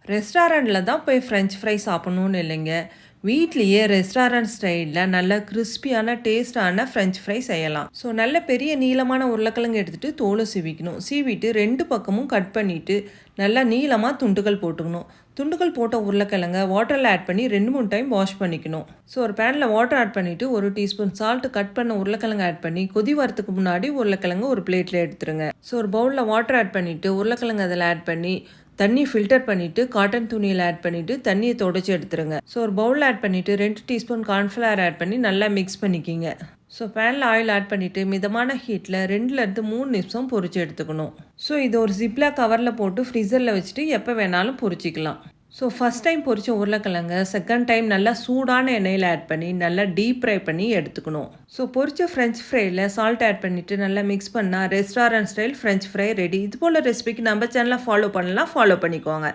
ரெஸ்டாரண்ட்டில் தான் போய் ஃப்ரெஞ்ச் ஃப்ரை சாப்பிட்ணுன்னு இல்லைங்க. வீட்லேயே ரெஸ்டாரண்ட் ஸ்டைலில் நல்ல கிறிஸ்பியான டேஸ்டான ஃப்ரெஞ்ச் ஃப்ரை செய்யலாம். ஸோ நல்ல பெரிய நீளமான உருளைக்கிழங்கு எடுத்துகிட்டு தோலை சீவிக்கணும். சீவிட்டு 2 பக்கமும் கட் பண்ணிவிட்டு நல்லா நீளமாக துண்டுகள் போட்டுக்கணும். துண்டுகள் போட்ட உருளைக்கிழங்க வாட்டரில் ஆட் பண்ணி 2-3 டைம் வாஷ் பண்ணிக்கணும். ஸோ ஒரு பேனில் வாட்டர் ஆட் பண்ணிவிட்டு 1 டீஸ்பூன் சால்ட்டு கட் பண்ண உருளைக்கிழங்கு ஆட் பண்ணி கொதி வரத்துக்கு முன்னாடி உருளைக்கிழங்கு ஒரு பிளேட்டில் எடுத்துருங்க. ஸோ ஒரு பவுலில் வாட்டர் ஆட் பண்ணிவிட்டு உருளைக்கிழங்கு அதில் ஆட் பண்ணி தண்ணி ஃபில்டர் பண்ணிவிட்டு காட்டன் துணியில் ஆட் பண்ணிவிட்டு தண்ணியை தொடச்சி எடுத்துருங்க. ஸோ ஒரு பவுலில் ஆட் பண்ணிவிட்டு 2 டீஸ்பூன் கார்ன்ஃப்ளவர் ஆட் பண்ணி நல்லா மிக்ஸ் பண்ணிக்கிங்க. ஸோ பேனில் ஆயில் ஆட் பண்ணிவிட்டு மிதமான ஹீட்டில் 2-3 நிமிஷம் பொரிச்சு எடுத்துக்கணும். ஸோ இது ஒரு ஜிப்லாக் கவரில் போட்டு ஃப்ரீசரில் வச்சுட்டு எப்போ வேணாலும் பொரிச்சிக்கலாம். ஸோ ஃபஸ்ட் டைம் பொரிச்ச உருளைக்கிழங்க செகண்ட் டைம் நல்லா சூடான எண்ணெயில் ஆட் பண்ணி நல்லா டீப் ஃப்ரை பண்ணி எடுத்துக்கணும். ஸோ பொரிச்ச ஃப்ரெஞ்ச் ஃப்ரையில் சால்ட் ஆட் பண்ணிவிட்டு நல்லா மிக்ஸ் பண்ணால் restaurant style French fry ready. இது போல் ரெசிபிக்கு நம்ம சேனலை ஃபாலோ பண்ணலாம், ஃபாலோ பண்ணிக்கோங்க.